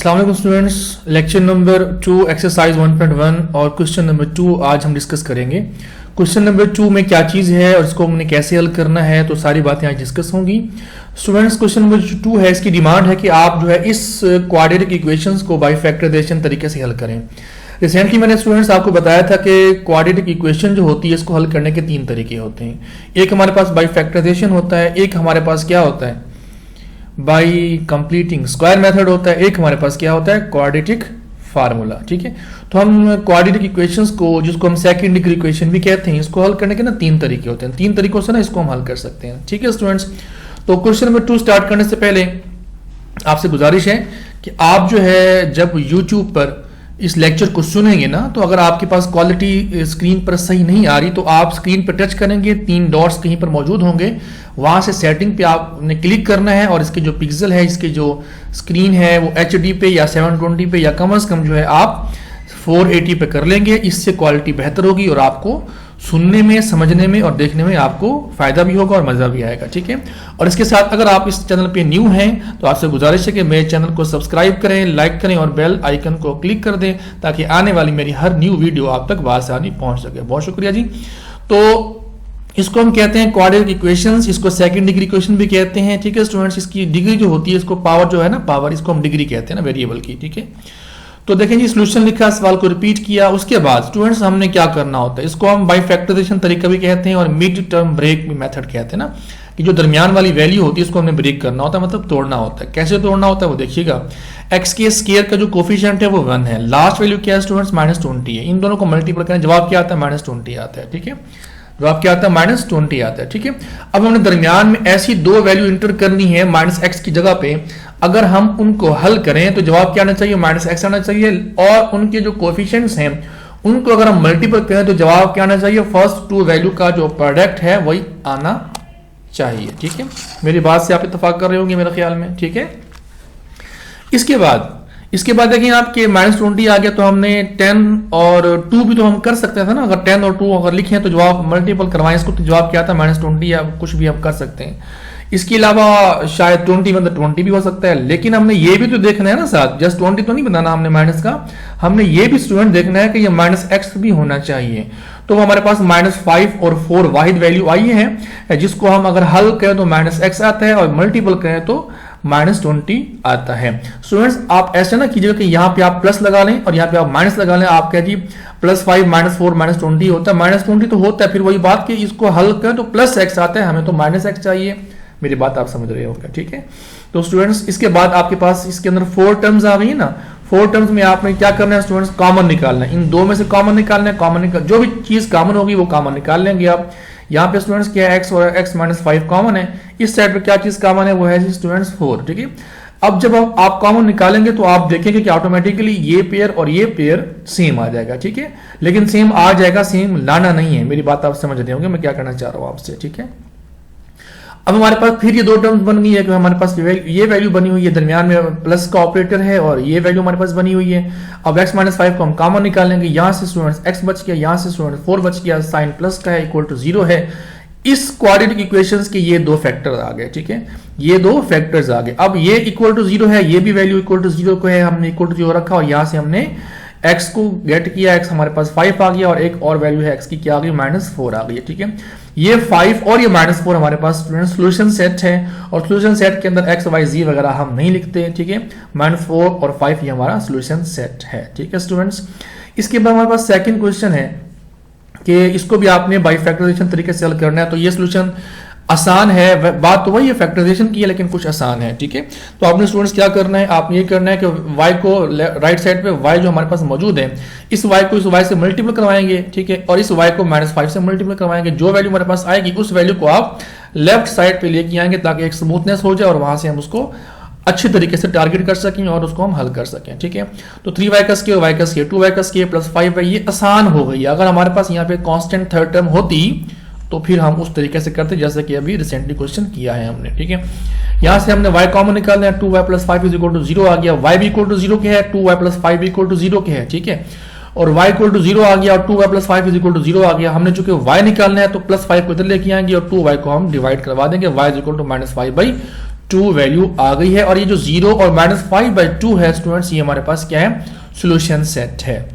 अस्सलाम वालेकुम students, lecture number 2 exercise 1.1 और क्वेश्चन नंबर 2 आज हम डिस्कस करेंगे। क्वेश्चन नंबर 2 में क्या चीज़ है और इसको हमने कैसे हल करना है, तो सारी बातें आज डिस्कस होंगी। स्टूडेंट्स, क्वेश्चन नंबर 2 है, इसकी डिमांड है कि आप जो है इस क्वाड्रेटिक इक्वेशंस को बाई फैक्टराइजेशन तरीके से हल करें। रिसेंटली मैंने स्टूडेंट्स आपको बताया था कि क्वाड्रेटिक इक्वेशन जो होती है इसको हल करने के 3 तरीके होते हैं। एक हमारे पास बाई फैक्टराइजेशन होता है, एक हमारे पास क्या होता है बाई कंप्लीटिंग स्क्वायर मेथड होता है, एक हमारे पास क्या होता है क्वाड्रेटिक फार्मूला। ठीक है, तो हम क्वाड्रेटिक इक्वेशंस को, जिसको हम सेकंड डिग्री इक्वेशन भी कहते हैं, इसको हल करने के ना 3 तरीके होते हैं। 3 तरीकों से ना इसको हम हल कर सकते हैं। ठीक है स्टूडेंट्स, तो क्वेश्चन नंबर 2 स्टार्ट करने से पहले आपसे गुजारिश है कि आप जो है जब यूट्यूब पर इस लेक्चर को सुनेंगे ना, तो अगर आपके पास क्वालिटी स्क्रीन पर सही नहीं आ रही तो आप स्क्रीन पर टच करेंगे, 3 डॉट्स कहीं पर मौजूद होंगे, वहां से सेटिंग पे आपने क्लिक करना है और इसके जो पिक्सल है, इसके जो स्क्रीन है वो HD पे या 720 पे या कम से कम जो है आप 480 पे कर लेंगे। इससे क्वालिटी बेहतर होगी और आपको सुनने में, समझने में और देखने में आपको फायदा भी होगा और मजा भी आएगा। ठीक है, और इसके साथ अगर आप इस चैनल पे न्यू हैं तो आपसे गुजारिश है कि मेरे चैनल को सब्सक्राइब करें, लाइक करें और बेल आइकन को क्लिक कर दें ताकि आने वाली मेरी हर न्यू वीडियो आप तक बआसानी पहुंच सके। बहुत शुक्रिया जी। तो इसको हम कहते हैं क्वाड्रेटिक इक्वेशंस, इसको सेकंड डिग्री इक्वेशन भी कहते हैं। ठीक है स्टूडेंट्स, इसकी डिग्री जो होती है, इसको पावर जो है ना, पावर, इसको हम डिग्री कहते हैं ना वेरिएबल की। ठीक है, तो देखें जी, सोल्यूशन लिखा, सवाल को रिपीट किया, उसके बाद स्टूडेंट्स हमने क्या करना होता है, इसको हम बाई फैक्टराइजेशन तरीका भी कहते हैं और मिड टर्म ब्रेक मेथड कहते हैं ना, कि जो दरमियान वाली वैल्यू होती है इसको हमने ब्रेक करना होता है, मतलब तोड़ना होता है। कैसे तोड़ना होता है वो देखिएगा। एक्स के स्क्वायर का जो कोफिशिएंट है वो 1 है, लास्ट वैल्यू क्या है स्टूडेंट्स -20 है, इन दोनों को मल्टीप्लाई करें, जवाब क्या आता है -20 आता है। ठीक है, जवाब क्या आता है -20 आता है। ठीक है, अब हमने दरमियान में ऐसी 2 वैल्यू इंटर करनी है -x की जगह पे, अगर हम उनको हल करें तो जवाब क्या आना चाहिए, -x आना चाहिए, और उनके जो कोफिशिएंट्स हैं उनको अगर हम मल्टीपल करें तो जवाब क्या आना चाहिए, फर्स्ट 2 वैल्यू का जो प्रोडक्ट है वही आना चाहिए। ठीक है, मेरी बात से आप इत्तेफाक कर रहे होंगे मेरे ख्याल में। ठीक है, इसके बाद देखिए आपके -20 आ गया, तो हमने 10 और 2 भी तो हम कर सकते थे ना, अगर 10 और 2 अगर लिखे तो जवाब मल्टीपल करवाएं इसको, तो जवाब क्या था -20 या कुछ भी हम कर सकते हैं। इसके अलावा शायद 20 मतलब 20 भी हो सकता है, लेकिन हमने ये भी तो देखना है ना साथ, जस्ट 20 तो नहीं बताना हमने माइनस का, हमने ये भी स्टूडेंट देखना है कि ये -x भी होना चाहिए। तो हमारे पास -5 और 4 वाहिद वैल्यू आई है, जिसको हम अगर हल करें तो -x आता है और मल्टीपल करें तो -20 आता है। स्टूडेंट्स, आप ऐसे ना कीजिएगा कि यहाँ पे आप प्लस लगा लें और यहाँ पे आप माइनस लगा लें। आप कह जी +5 -4 -20 होता है, -20 तो होता है, फिर वही बात कि इसको हल करें तो +x आता है, हमें तो -x चाहिए। मेरी बात आप समझ रहे होगा। ठीक है, तो स्टूडेंट्स इसके बाद आपके पास इसके अंदर 4 टर्म्स आ गई है ना, 4 टर्म्स में आपने क्या करना है स्टूडेंट्स, कॉमन निकालना है, इन 2 में से कॉमन निकालना है, कॉमन जो भी चीज कॉमन होगी वो कॉमन निकाल लेंगे आप। यहाँ पे स्टूडेंट्स क्या है, x और x -5 कॉमन है, इस साइड पे क्या चीज कॉमन है वो है स्टूडेंट्स 4। ठीक है, अब जब आप कॉमन निकालेंगे तो आप देखेंगे कि ऑटोमेटिकली ये पेयर और ये पेयर सेम आ जाएगा। ठीक है, लेकिन सेम आ जाएगा, सेम लाना नहीं है। मेरी बात आप समझ रहे होंगे मैं क्या कहना चाह रहा हूं आपसे। ठीक है, अब हमारे पास फिर ये 2 टर्म्स बन गई है कि हमारे पास ये वैल्यू बनी हुई है, दरमियान में प्लस का ऑपरेटर है और ये वैल्यू हमारे पास बनी हुई है। अब x -5 को हम कॉमन निकालेंगे, यहां से स्टूडेंट्स x बच गया, यहां से स्टूडेंट्स 4 बच गया, साइन प्लस का है इक्वल टू 0 है। इस क्वाड्रेटिक इक्वेशंस के ये 2 फैक्टर आ गए। ठीक है, ये 2 फैक्टर्स आ गए। अब ये इक्वल टू 0 है, ये भी वैल्यू इक्वल टू 0 को है, हमने इक्वल टू 0 रखा और यहां से हमने x को गेट किया, x हमारे पास 5 आ गया और एक और वैल्यू है x की क्या आ गई, -4 आ गई है। ठीक है, ये 5 और ये -4 हमारे पास स्टूडेंट सॉल्यूशन सेट है और सॉल्यूशन सेट के अंदर x y z वगैरह हम नहीं लिखते। ठीक है, -4 और 5 ये हमारा सॉल्यूशन सेट है। ठीक है स्टूडेंट्स, इसके बाद हमारे पास सेकंड क्वेश्चन है कि इसको भी आपने बाई फैक्टराइजेशन तरीके से हल करना है। तो ये सॉल्यूशन आसान है, बात तो वही है फैक्टराइजेशन की है लेकिन कुछ आसान है। ठीक है, तो आपने स्टूडेंट्स क्या करना है, आपने ये करना है कि y को राइट साइड पे y जो हमारे पास मौजूद है, इस y को इस y से मल्टीपल करवाएंगे। ठीक है, और इस y को -5 से मल्टीपल करवाएंगे। जो वैल्यू हमारे पास आएगी उस वैल्यू को आप लेफ्ट साइड पे लेके आएंगे ताकि एक स्मूथनेस हो जाए और वहां से हम उसको अच्छी तरीके से टारगेट कर सकें और उसको हम हल कर सकें। ठीक है, तो 3y का स्क्वायर, y का स्क्वायर, 2y का स्क्वायर प्लस 5y, ये आसान हो गई। अगर हमारे पास यहाँ पे कांस्टेंट थर्ड टर्म होती तो फिर हम उस तरीके से करते जैसे कि अभी रिसेंटली क्वेश्चन किया है हमने। ठीक है, यहां से हमने y कॉमन निकालना है, 2y + 5 = 0 आ गया, y भी इक्वल टू 0 के है, 2y + 5 = 0 के है। ठीक है, और y इक्वल टू 0 आ गया और 2y + 5 = 0 आ गया। हमने चूंकि y निकालना है तो +5 को इधर लेके आएंगे और 2y को हम डिवाइड करवा देंगे, y = -5/2 2 वैल्यू आ गई है और ये जो 0 और -5/2 है स्टूडेंट्स, ये हमारे पास क्या है, सॉल्यूशन सेट है।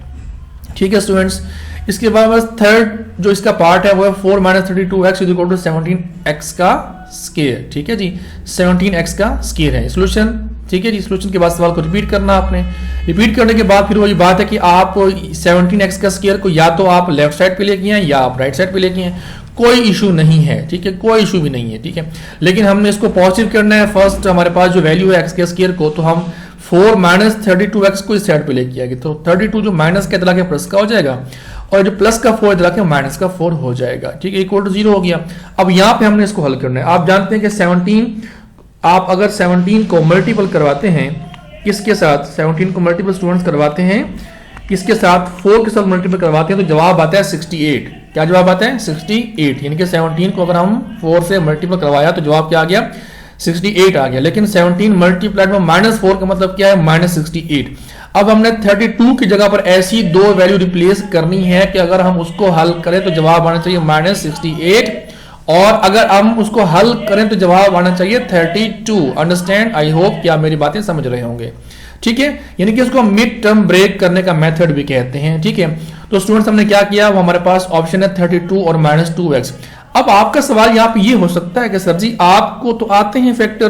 ठीक है स्टूडेंट्स, इसके बाद बस थर्ड जो इसका पार्ट है वो है 4 - 32x = 17x का स्क्वायर। ठीक है जी, 17x का स्क्वायर है सॉल्यूशन। ठीक है जी, सॉल्यूशन के बाद सवाल को रिपीट करना आपने। रिपीट करने के बाद फिर वही बात है कि आप 17x का स्क्वायर को या तो आप लेफ्ट साइड पे लेके आए या आप राइट साइड पे लेके आए, कोई इशू नहीं है। ठीक है, कोई इशू भी नहीं है। ठीक है, लेकिन हमने इसको पॉजिटिव करना है। फर्स्ट हमारे पास जो वैल्यू है x के स्क्वायर को, तो हम 4 - 32x को इस साइड पे लेके आएंगे, तो 32 जो माइनस का इधर आके प्लस का हो जाएगा और जो प्लस का 4 इधर आके माइनस का 4 हो जाएगा। ठीक है, इक्वल टू 0 हो गया। अब यहाँ पे हमने इसको हल करना है। आप जानते हैं कि 17, आप अगर 17 को मल्टीपल करवाते हैं किसके साथ, 17 को मल्टीपल स्टूडेंट्स करवाते हैं किसके साथ, 4 के साथ मल्टीपल करवाते हैं, तो जवाब आता है 68। क्या जवाब आता है, 68। यानी कि 17 को अगर हम 4 से मल्टीपल करवाया तो जवाब क्या आ गया, 68 आ गया। लेकिन 17 मल्टीप्लाइड में -4 का मतलब क्या है, -68। अब हमने 32 की जगह पर ऐसी दो वैल्यू रिप्लेस करनी है कि अगर हम उसको हल करें तो जवाब आना चाहिए -68, और अगर हम उसको हल करें तो जवाब आना चाहिए 32। अंडरस्टैंड, आई होप कि आप मेरी बातें समझ रहे होंगे। ठीक है, यानी कि उसको मिड टर्म ब्रेक करने का मेथड भी कहते हैं। ठीक है, तो स्टूडेंट्स हमने क्या किया, वो हमारे पास ऑप्शन है 32 और -2x। अब आपका सवाल यहाँ पे ये हो सकता है कि सर जी आपको तो आते हैं फैक्टर,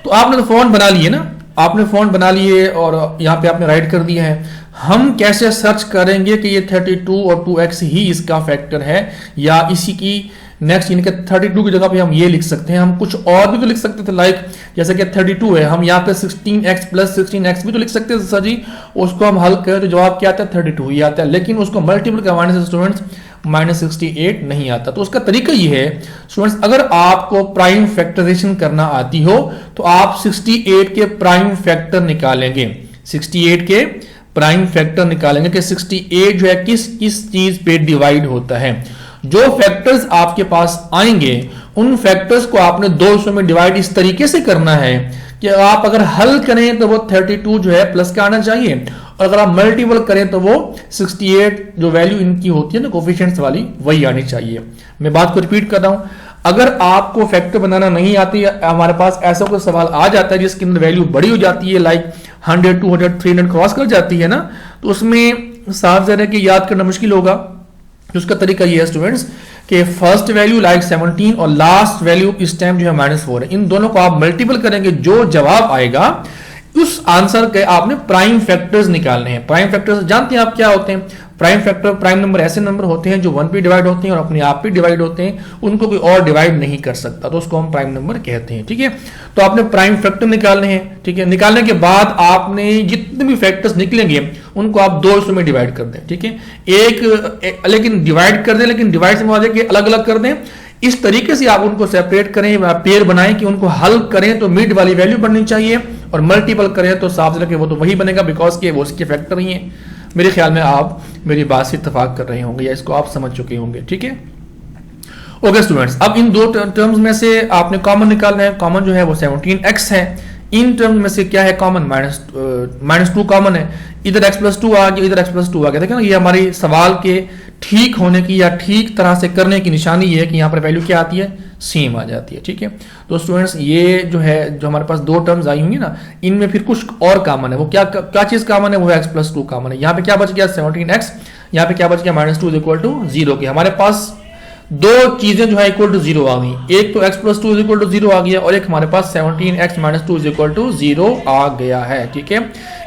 तो आपने तो फोन बना लिए ना, आपने फोन बना लिए और यहाँ पे आपने राइट कर दिया है। हम कैसे सर्च करेंगे कि ये 32 और 2x ही इसका फैक्टर है, या इसी की नेक्स्ट, यानी कि 32 की जगह पे हम ये लिख सकते हैं, हम कुछ और भी तो लिख सकते थे, लाइक जैसे कि 32 है, हम यहाँ पे 16x + 16x भी तो लिख सकते थे सर जी। उसको हम हल करें तो जवाब क्या आता है, 32 ही आता है। लेकिन उसको मल्टीपल करवाने से स्टूडेंट्स -68 नहीं आता। तो उसका तरीका ये है स्टूडेंट्स, अगर आपको प्राइम फैक्टराइजेशन करना आती हो तो आप 68 के प्राइम फैक्टर निकालेंगे, 68 के प्राइम फैक्टर निकालेंगे कि 68 जो है किस किस चीज पे डिवाइड होता है। जो फैक्टर्स आपके पास आएंगे उन फैक्टर्स को आपने 200 में डिवाइड इस तरीके से करना है कि आप अगर हल करें तो वो 32 जो है प्लस का आना चाहिए, और अगर आप मल्टीपल करें तो वो 68 जो वैल्यू इनकी होती है ना कोफिशिएंट्स वाली, वही आनी चाहिए। मैं बात को रिपीट कर रहा हूं, अगर आपको फैक्टर बनाना नहीं आती है, हमारे पास ऐसा कोई सवाल आ जाता है जिसके अंदर वैल्यू बड़ी हो जाती है, लाइक 100, 200, 300 क्रॉस कर जाती है ना, तो उसमें साफ जरा कि याद करना मुश्किल होगा। तो उसका तरीका ये है स्टूडेंट्स कि फर्स्ट वैल्यू लाइक 17 और लास्ट वैल्यू इस टाइम जो है -4 है, इन दोनों को आप मल्टीपल करेंगे, जो जवाब आएगा उस आंसर के आपने प्राइम फैक्टर्स निकालने हैं। प्राइम फैक्टर्स जानते हैं आप क्या होते हैं, प्राइम फैक्टर, प्राइम नंबर ऐसे नंबर होते हैं जो 1 पे डिवाइड होते हैं और अपने आप पे डिवाइड होते हैं, उनको कोई और डिवाइड नहीं कर सकता, तो उसको हम प्राइम नंबर कहते हैं। ठीक है, तो आपने प्राइम फैक्टर निकालने हैं। ठीक है, निकालने के बाद आपने जितने भी फैक्टर्स निकलेंगे उनको आप 200 में डिवाइड कर दें। ठीक है, लेकिन डिवाइड कर दें, लेकिन डिवाइड से मुराद है कि अलग अलग कर दें। इस तरीके से आप उनको सेपरेट करें, पेयर बनाएं कि उनको हल करें तो मिड वाली वैल्यू बननी चाहिए, और मल्टीपल करें तो साफ लगे वो तो वही बनेगा, बिकॉज के वो उसके फैक्टर ही हैं। मेरे ख्याल में आप मेरी बात से इत्तेफाक कर रहे होंगे या इसको आप समझ चुके होंगे। ठीक है, ओके स्टूडेंट्स, अब इन दो टर्म्स में से आपने कॉमन निकालना है। कॉमन जो है वो 17x है। इन टर्म में से क्या है कॉमन, -2 कॉमन है। इधर x + 2 आ गया, इधर x + 2 आ गया। देखिए ना, ये हमारी सवाल के ठीक होने की या ठीक तरह से करने की निशानी ये है कि यहाँ पर वैल्यू क्या आती है, सेम आ जाती है। ठीक है, तो स्टूडेंट्स ये जो है, जो हमारे पास दो टर्म्स आई होंगी ना, इनमें फिर कुछ और कॉमन है। वो क्या चीज कॉमन है, वो है x + 2 कॉमन है। यहाँ पे क्या बच गया 17x, यहाँ पे क्या बच गया -2 = 0 के। हमारे पास दो चीजें जो है इक्वल टू 0 आ गई, एक तो x + 2 = 0 आ गया, और एक हमारे पास 17x - 2 = 0 आ गया है। ठीक है,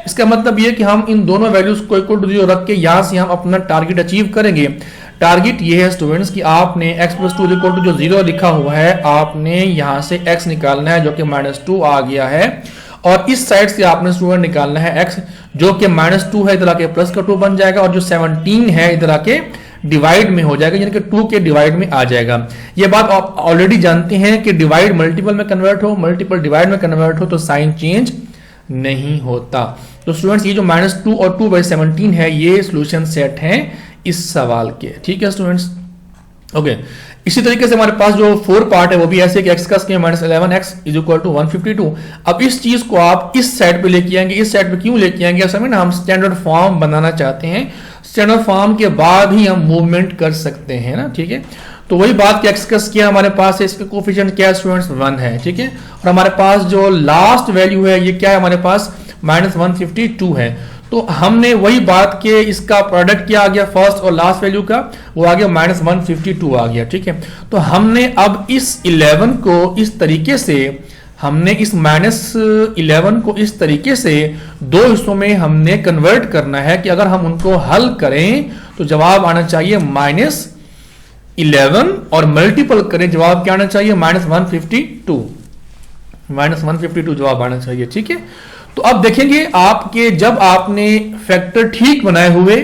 इसका मतलब ये कि हम इन दोनों वैल्यूज को इक्वल टू 0 रख के यहां से हम अपना टारगेट अचीव करेंगे। टारगेट ये है स्टूडेंट्स कि आपने x + 2 = जो 0 लिखा हुआ है, आपने यहां से x निकालना है जो कि -2 आ गया है, और इस साइड से आपने स्टूडेंट निकालना है x जो कि -2 है, इधर आके प्लस का 2 बन जाएगा, और जो 17 है इधर आके डिवाइड में हो जाएगा, यानी कि 2 के डिवाइड में आ जाएगा। ये बात आप ऑलरेडी जानते हैं कि डिवाइड मल्टीपल में कन्वर्ट हो, मल्टीपल डिवाइड में कन्वर्ट हो तो साइन चेंज नहीं होता। तो स्टूडेंट्स ये जो -2 और 2/17 है, ये सॉल्यूशन सेट है इस सवाल के। ठीक है स्टूडेंट्स, ओके। इसी तरीके से हमारे पास जो 4 पार्ट है वो भी ऐसे कि x का स्क्वायर -11x = 152। अब इस चीज को आप इस साइड पे लेके आएंगे। इस साइड पे क्यों लेके आएंगे, असल में ना हम स्टैंडर्ड फॉर्म बनाना चाहते हैं, स्टैंडर्ड फॉर्म के बाद ही हम मूवमेंट कर सकते हैं ना। ठीक है, तो वही बात कि एक्स किया हमारे पास है, इसका कोफिशिएंट क्या है स्टूडेंट्स 1 है, ठीक है। और हमारे पास जो लास्ट वैल्यू है ये क्या है हमारे पास -152 है। तो हमने वही बात के इसका प्रोडक्ट क्या आ गया फर्स्ट और लास्ट वैल्यू का, वो आ गया -152 आ गया, ठीक है। तो हमने अब इस 11 को इस तरीके से, हमने इस -11 को इस तरीके से दो हिस्सों में हमने कन्वर्ट करना है कि अगर हम उनको हल करें तो जवाब आना चाहिए -11 और मल्टीपल करें जवाब क्या आना चाहिए -152 जवाब आना चाहिए, ठीक है। तो अब देखेंगे आपके जब आपने फैक्टर ठीक बनाए हुए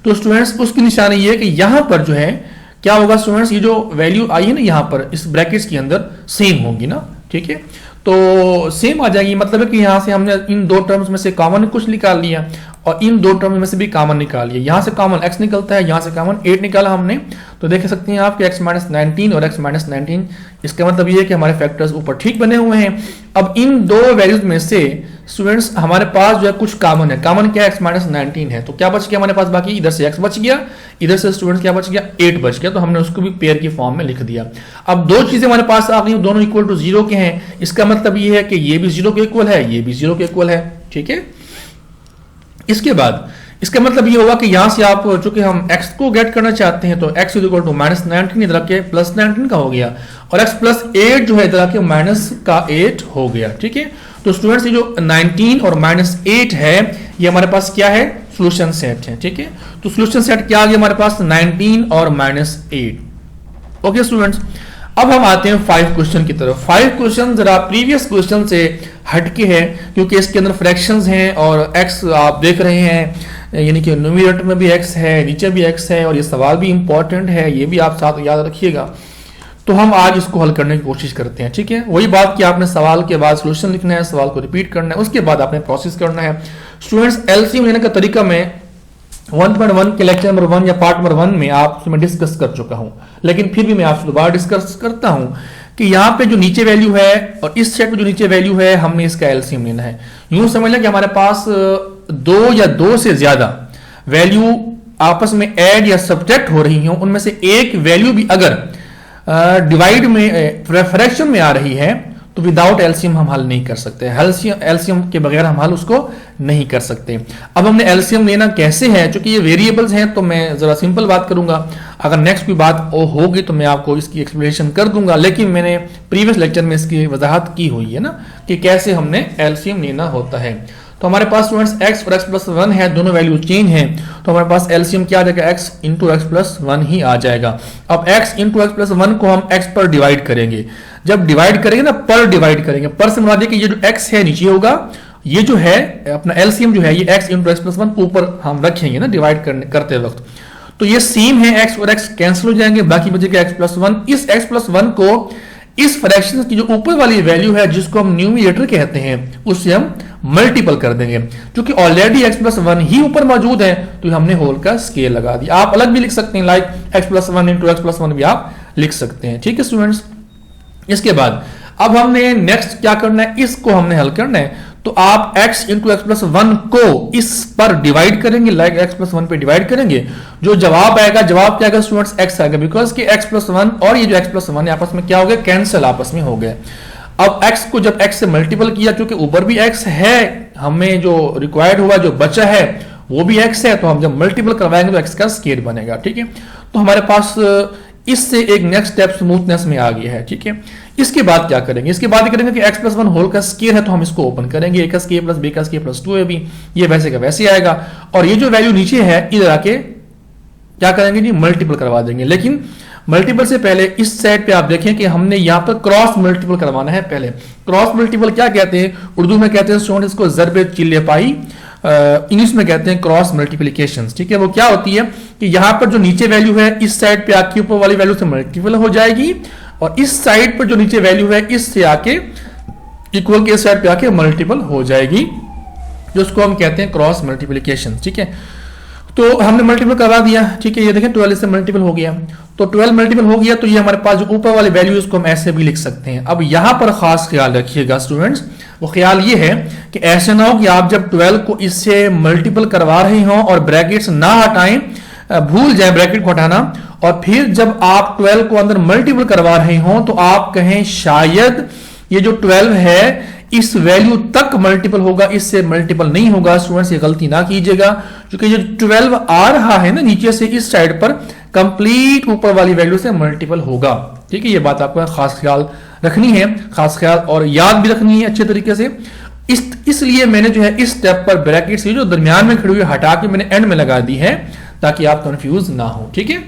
तो स्टूडेंट्स उसकी निशानी ये है कि यहां पर जो है क्या होगा स्टूडेंट्स, ये जो वैल्यू आई है ना यहां पर इस ब्रैकेट्स के अंदर सेम होगी ना, ठीक है। तो सेम आ जाएगी, मतलब है कि यहां से हमने इन दो टर्म्स में से कॉमन कुछ निकाल लिया और इन दो टर्म्स में से भी कॉमन निकाल लिया। यहां से कॉमन x निकलता है, यहां से कॉमन 8 निकाला हमने। तो देख सकते हैं आप कि x -19 और x -19, इसका मतलब ये है कि हमारे फैक्टर्स ऊपर ठीक बने हुए हैं। अब इन दो वैल्यूज में से स्टूडेंट्स हमारे पास जो है कुछ कॉमन है, कॉमन क्या है x -19 है। तो क्या बच गया हमारे पास बाकी, इधर से x बच गया, इधर से स्टूडेंट्स क्या बच गया 8 बच गया। तो हमने उसको भी पेयर की फॉर्म में लिख दिया। अब दो चीजें हमारे पास आ गई, दोनों इक्वल टू 0 के हैं, इसका मतलब ये है कि ये भी 0 के इक्वल है, ये भी 0 के इक्वल है, ठीक है। इसके बाद इसका मतलब ये होगा कि यहां से आप चूंकि हम x को गेट करना चाहते हैं तो x इक्वल टू -19 इधर आके +19 का हो गया और x +8 जो है इधर आके -8 हो गया, ठीक है। तो स्टूडेंट्स ये जो 19 और -8 है ये हमारे पास क्या है, सोल्यूशन सेट है, ठीक है। तो सोल्यूशन सेट क्या आ गया हमारे पास 19 और -8। ओके स्टूडेंट्स, अब हम आते हैं 5 क्वेश्चन की तरफ। 5 क्वेश्चन जरा प्रीवियस क्वेश्चन से हटके है क्योंकि इसके अंदर फ्रैक्शंस हैं और x आप देख रहे हैं, यानी कि न्यूमरेटर में भी x है, नीचे भी x है और ये सवाल भी इंपॉर्टेंट है, ये भी आप साथ याद रखिएगा। तो हम आज इसको हल करने की कोशिश करते हैं, ठीक है। वही बात कि आपने सवाल के बाद सोल्यूशन लिखना है, सवाल को रिपीट करना है, उसके बाद आपने प्रोसेस करना है। स्टूडेंट्स एलसीएम लेने का तरीका मैं 1.1 के लेक्चर नंबर 1 या पार्ट नंबर 1 में आपसे मैं डिस्कस कर चुका हूं, लेकिन फिर भी मैं आपसे दोबारा डिस्कस करता हूं कि यहाँ पे जो नीचे वैल्यू है और इस सेट में जो नीचे वैल्यू है हमने इसका एलसीएम लेना है। यूं समझ लें कि हमारे पास 2 या 2 से ज्यादा वैल्यू आपस में ऐड या सब्ट्रैक्ट हो रही हो, उनमें से एक वैल्यू भी अगर डिवाइड में फ्रैक्शन में आ रही है तो विदाउट एलसीएम हम हल नहीं कर सकते, एलसीएम के बगैर हम हल उसको नहीं कर सकते। अब हमने एलसीएम लेना कैसे है, क्योंकि ये वेरिएबल्स हैं तो मैं जरा सिंपल बात करूंगा, अगर नेक्स्ट कोई बात होगी तो मैं आपको इसकी एक्सप्लेनेशन कर दूंगा, लेकिन मैंने प्रीवियस लेक्चर में इसकी वजाहत की हुई है ना कि कैसे हमने एलसीएम लेना होता है। तो हमारे पास स्टूडेंट्स x और x+1 है, दोनों वैल्यू चेंज हैं, तो हमारे पास एलसीएम क्या आ जाएगा x इंटू x+1 ही आ जाएगा। अब x इंटू x+1 को हम x पर डिवाइड करेंगे, जब डिवाइड करेंगे ना पर डिवाइड करेंगे, पर से मुराद है कि ये जो x है नीचे होगा, ये जो है अपना एलसीएम जो है ये x इंटू x+1 ऊपर हम रखेंगे ना डिवाइड करते वक्त, तो ये सेम है, x और x कैंसिल हो जाएंगे, बाकी बचेगा x+1। इस x+1 को इस फ्रैक्शन की जो ऊपर वाली वैल्यू है जिसको हम न्यूमरेटर कहते हैं उससे हम मल्टीपल कर देंगे, क्योंकि ऑलरेडी x+1 ही ऊपर मौजूद है तो हमने होल का स्केल लगा दिया। आप अलग भी लिख सकते हैं, लाइक x+1 इंटू x+1 भी आप लिख सकते हैं, ठीक है स्टूडेंट्स। इसके बाद अब हमने नेक्स्ट क्या करना है, इसको हमने हल करना है, तो आप x इंटू x+1 को इस पर डिवाइड करेंगे, लाइक x+1 पे डिवाइड करेंगे, जो जवाब आएगा, जवाब क्या आएगा स्टूडेंट्स x आएगा, बिकॉज कि x+1 और ये जो x+1 है आपस में क्या हो गया, कैंसिल आपस में हो गए। अब x को जब x से मल्टीपल किया, क्योंकि ऊपर भी x है, हमें जो रिक्वायर्ड हुआ जो बचा है वो भी x है, तो हम जब मल्टीपल करवाएंगे तो x का स्केयर बनेगा, ठीक है। तो हमारे पास इससे एक नेक्स्ट स्टेप स्मूथनेस में आ गया है, ठीक है। इसके बाद क्या करेंगे, इसके बाद करेंगे कि x+1 होल का स्केयर है तो हम इसको ओपन करेंगे, a का स्केयर प्लस b का स्केयर प्लस 2ab, ये वैसे का वैसे आएगा, और ये जो वैल्यू नीचे है इधर आके क्या करेंगे जी, मल्टीपल करवा देंगे। लेकिन मल्टीपल से पहले इस साइड पे आप देखें कि हमने यहां पर क्रॉस मल्टीपल करवाना है। पहले क्रॉस मल्टीपल क्या कहते हैं, उर्दू में कहते हैं स्टूडेंट इसको ज़रबे चिल्ले पाई, इंग्लिश में कहते हैं क्रॉस मल्टीप्लिकेशन, ठीक है। वो क्या होती है कि यहां पर जो नीचे वैल्यू है इस साइड पे आके ऊपर वाली वैल्यू से मल्टीपल हो जाएगी, और इस साइड पर जो नीचे वैल्यू है इससे आके इक्वल के साइड पे आके मल्टीपल हो जाएगी, जिसको हम कहते हैं क्रॉस मल्टीप्लिकेशन, ठीक है। तो हमने मल्टीपल करवा दिया, ठीक है। ये देखें 12 से मल्टीपल हो गया, तो 12 मल्टीपल हो गया, तो ये हमारे पास जो ऊपर वाली वैल्यू इसको हम ऐसे भी लिख सकते हैं। अब यहां पर खास ख्याल रखिएगा स्टूडेंट्स, वो ख्याल ये है कि ऐसे ना हो कि आप जब 12 को इससे मल्टीपल करवा रहे हो और ब्रैकेट्स ना हटाएं, भूल जाए ब्रैकेट को हटाना, और फिर जब आप 12 को अंदर मल्टीपल करवा रहे हो तो आप कहें शायद ये जो 12 है इस वैल्यू तक मल्टीपल होगा, इससे मल्टीपल नहीं होगा। स्टूडेंट्स ये गलती ना कीजिएगा, क्योंकि जो 12 आ रहा है ना नीचे से इस साइड पर, कंप्लीट ऊपर वाली वैल्यू से मल्टीपल होगा। ठीक है, ये बात आपका खास ख्याल रखनी है, खास ख्याल और याद भी रखनी है अच्छे तरीके से। इसलिए मैंने जो है इस स्टेप पर ब्रैकेट से जो दरमियान में खड़ी हुई हटा के मैंने एंड में लगा दी है, ताकि आप कंफ्यूज ना हो। ठीक है,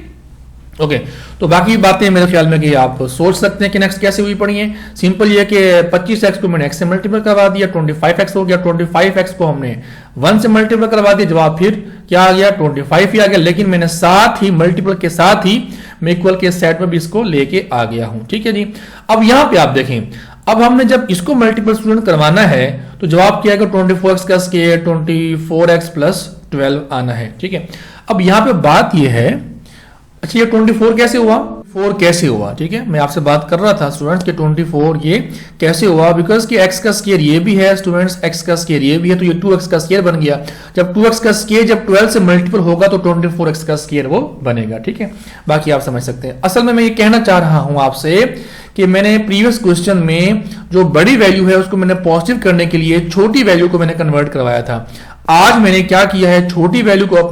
ओके। तो बाकी बातें मेरे ख्याल में कि आप सोच सकते हैं कि नेक्स्ट कैसे हुई पड़ी है। सिंपल ये कि 25x को मैंने x से मल्टीपल करवा दिया, 25x हो गया, 25x को हमने 1 से मल्टीपल करवा दिया, जवाब फिर क्या आ गया, 25 ही आ गया। लेकिन मैंने साथ ही मल्टीपल के साथ ही मैं इक्वल के सेट में भी इसको लेके आ गया हूं। ठीक है जी। अब यहां पे आप देखें, अब हमने जब इसको मल्टीपल स्टूडेंट करवाना है तो जवाब क्या है, 24x का स्क्वायर 24x प्लस 12 आना है। ठीक है, अब यहां पे बात यह है, अच्छा ये 24 कैसे हुआ, 4 कैसे हुआ। ठीक है, मैं आपसे बात कर रहा था स्टूडेंट्स कि 24 ये कैसे हुआ, बिकॉज कि x का स्क्वायर ये भी है स्टूडेंट्स, x का स्क्वायर ये भी है, तो ये 2x का स्क्वायर बन गया। जब 2x का स्क्वायर जब 12 से मल्टीपल होगा तो 24x का स्क्वायर वो बनेगा। ठीक है, बाकी आप समझ सकते हैं। असल में मैं ये कहना चाह रहा हूं आपसे कि मैंने प्रीवियस क्वेश्चन में जो बड़ी वैल्यू है उसको मैंने पॉजिटिव करने के लिए छोटी वैल्यू को मैंने कन्वर्ट करवाया था। आज मैंने क्या किया है, छोटी वैल्यू को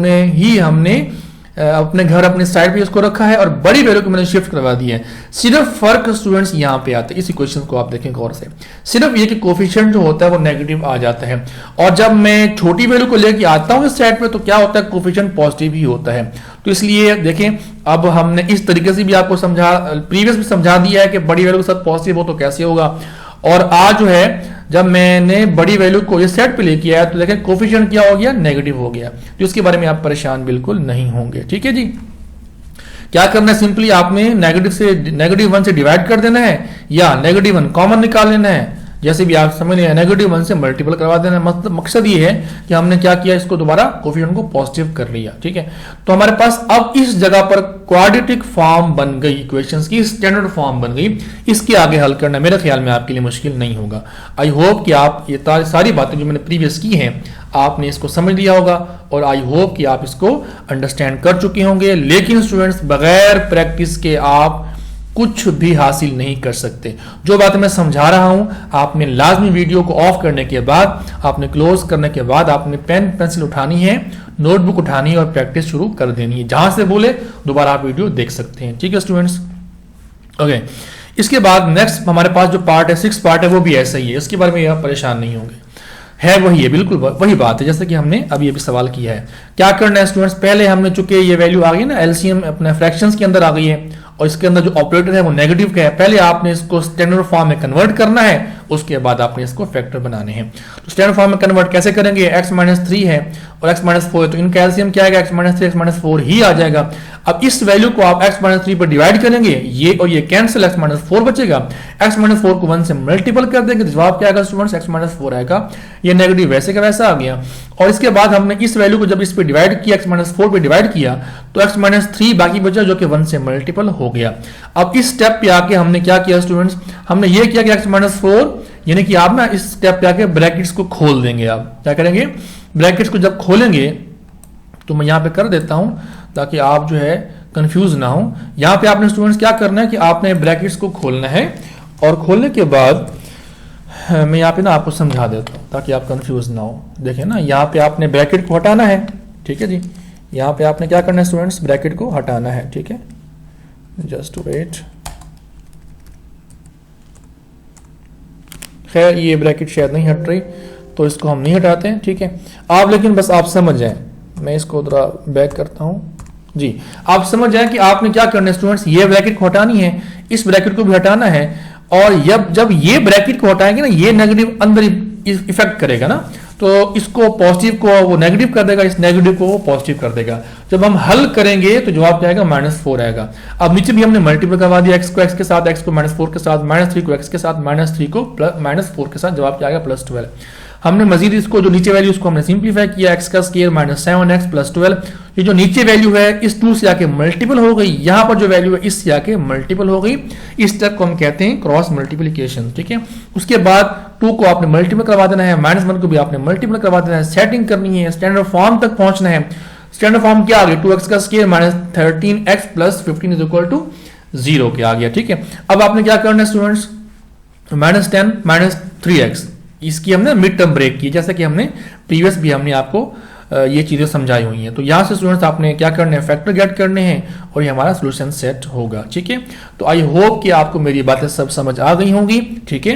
हमने अपने घर अपने साइड पे इसको रखा है और बड़ी वैल्यू को मैंने शिफ्ट करवा दी है। सिर्फ फर्क स्टूडेंट्स यहां पे आता है, इसी क्वेश्चन को आप देखें गौर से, सिर्फ ये कि कोफिशिएंट जो होता है वो नेगेटिव आ जाता है, और जब मैं छोटी वैल्यू को लेके आता हूं इस साइड पे तो क्या होता है, कोफिशिएंट पॉजिटिव ही होता है। तो इसलिए देखें, अब हमने इस तरीके से भी आपको प्रीवियस भी समझा दिया है कि बड़ी वैल्यू के साथ पॉजिटिव हो तो कैसे होगा, और आज जो है जब मैंने बड़ी वैल्यू को इस सेट पे लेके आया तो देखें कोफिशिएंट क्या हो गया, नेगेटिव हो गया। तो इसके बारे में आप परेशान बिल्कुल नहीं होंगे। ठीक है जी, क्या करना है, सिंपली आपने नेगेटिव 1 से डिवाइड कर देना है या नेगेटिव 1 कॉमन निकाल लेना है, जैसे भी आप समझ लिया, नेगेटिव 1 से मल्टीपल करवा देना है। मतलब मकसद ये है कि हमने क्या किया, इसको दोबारा कोफिशिएंट को पॉजिटिव कर लिया। ठीक है, तो हमारे पास अब इस जगह पर क्वाड्रेटिक फॉर्म बन गई, इक्वेशंस की स्टैंडर्ड फॉर्म बन गई। इसके आगे हल करना मेरे ख्याल में आपके लिए मुश्किल नहीं होगा। आई होप कि आप ये सारी बातें जो मैंने प्रीवियस की हैं आपने इसको समझ लिया होगा, और आई होप कि आप इसको अंडरस्टैंड कर चुके होंगे। लेकिन स्टूडेंट्स, बगैर प्रैक्टिस के आप कुछ भी हासिल नहीं कर सकते। जो बात मैं समझा रहा हूं, आपने लाजमी वीडियो को ऑफ करने के बाद, आपने क्लोज करने के बाद आपने पेन पेंसिल उठानी है, नोटबुक उठानी है और प्रैक्टिस शुरू कर देनी है। जहां से बोले दोबारा आप वीडियो देख सकते हैं। ठीक है स्टूडेंट्स, ओके। इसके बाद नेक्स्ट हमारे पास जो पार्ट है, 6 पार्ट है, वो भी ऐसा ही है, इसके बारे में आप परेशान नहीं होंगे, है वही है, बिल्कुल वही बात है जैसे कि हमने अभी सवाल किया है। क्या करना है स्टूडेंट्स, पहले हमने चूंकि ये वैल्यू आ गई ना, एलसीएम अपने फ्रैक्शंस के अंदर आ गई है और इसके अंदर जो ऑपरेटर है वो नेगेटिव का है, पहले आपने इसको स्टैंडर्ड फॉर्म में कन्वर्ट करना है, उसके बाद आपने इसको फैक्टर बनाने हैं। तो स्टैंडर्ड फॉर्म में कन्वर्ट कैसे करेंगे, x-3 है और x-4 है, तो इनका एलसीएम क्या आएगा, x-3 x-4 ही आ जाएगा। अब इस वैल्यू को आप x-3 पर डिवाइड करेंगे, ये और ये कैंसिल, x-4 बचेगा, x-4 को 1 से मल्टीपल कर देंगे, तो जवाब क्या आएगा स्टूडेंट्स, x-4 आएगा। ये नेगेटिव वैसे का वैसा आ गया। और इसके बाद हमने इस वैल्यू को जब इस पे डिवाइड किया, x-4 पे डिवाइड किया, तो x-3 बाकी बचा जो कि 1 से मल्टीपल हो गया। अब इस स्टेप पे आके हमने क्या किया स्टूडेंट्स, हमने ये किया कि x-4 यानी कि आप ना इस स्टेप पे आके ब्रैकेट्स को खोल देंगे। आप क्या करेंगे, ब्रैकेट्स को जब खोलेंगे तो मैं यहां पे कर देता हूं ताकि आप जो है कंफ्यूज ना हो। यहां पे आपने स्टूडेंट्स क्या करना है कि आपने ब्रैकेट्स को खोलना है, और खोलने के बाद मैं यहाँ पे ना आपको समझा देता हूँ ताकि आप कंफ्यूज ना हो। देखिए ना, यहाँ पे आपने ब्रैकेट को हटाना है, ठीक है जी, यहाँ पे आपने क्या करना है स्टूडेंट्स, ब्रैकेट को हटाना है। ठीक है, जस्ट वेट। खैर ये ब्रैकेट शायद नहीं हट रही तो इसको हम नहीं हटाते हैं। ठीक है, आप लेकिन बस आप समझ जाएं, मैं इसको जरा बैक करता हूं जी, आप समझ जाएं कि आपने क्या करना है स्टूडेंट्स, ये ब्रैकेट को हटानी है, इस ब्रैकेट को भी हटाना है, और जब ये ब्रैकेट को हटाएंगे ना, ये नेगेटिव अंदर इफेक्ट करेगा ना, तो इसको पॉजिटिव को वो नेगेटिव कर देगा, इस नेगेटिव को वो पॉजिटिव कर देगा। जब हम हल करेंगे तो जवाब क्या आएगा, -4 आएगा। अब नीचे भी हमने मल्टीपल करवा दिया, x को x के साथ, x को -4 के साथ, -3 को x के साथ, -3 को -4 के साथ, जवाब क्या आएगा, +12। हमने मजीद इसको जो नीचे वैल्यू उसको हमने सिंप्लीफाई किया, x का स्क्वायर -7x +12। ये जो नीचे वैल्यू है इस 2 से आके मल्टीपल हो गई, यहां पर जो वैल्यू है इससे आके मल्टीपल हो गई। इस स्टेप को हम कहते हैं क्रॉस मल्टीप्लिकेशन। ठीक है, उसके बाद 2 को आपने मल्टीपल करवा देना है, -1 को भी आपने मल्टीपल करवा देना है, सेटिंग करनी है, स्टैंडर्ड फॉर्म तक पहुंचना है। स्टैंडर्ड फॉर्म क्या आ गया, 2x का square minus 13x plus 15 is equal to 0 के आ गया। ठीक है, अब आपने क्या करना है स्टूडेंट्स, -10 माइनस 3x, इसकी हमने मिड टर्म ब्रेक की, जैसे कि हमने प्रीवियस भी हमने आपको ये चीजें समझाई हुई हैं। तो यहां से स्टूडेंट्स आपने क्या करना है, फैक्टर गेट करने हैं और ये हमारा सोल्यूशन सेट होगा। ठीक है, तो आई होप कि आपको मेरी बातें सब समझ आ गई होंगी। ठीक है,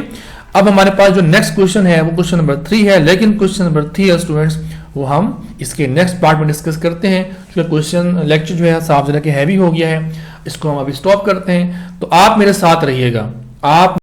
अब हमारे पास जो नेक्स्ट क्वेश्चन है वो क्वेश्चन नंबर 3 है, लेकिन क्वेश्चन नंबर 3 है स्टूडेंट्स वो हम इसके नेक्स्ट पार्ट में डिस्कस करते हैं, क्योंकि क्वेश्चन लेक्चर जो है साफ जरा के हैवी हो गया है, इसको हम अभी स्टॉप करते हैं। तो आप मेरे साथ रहिएगा, आप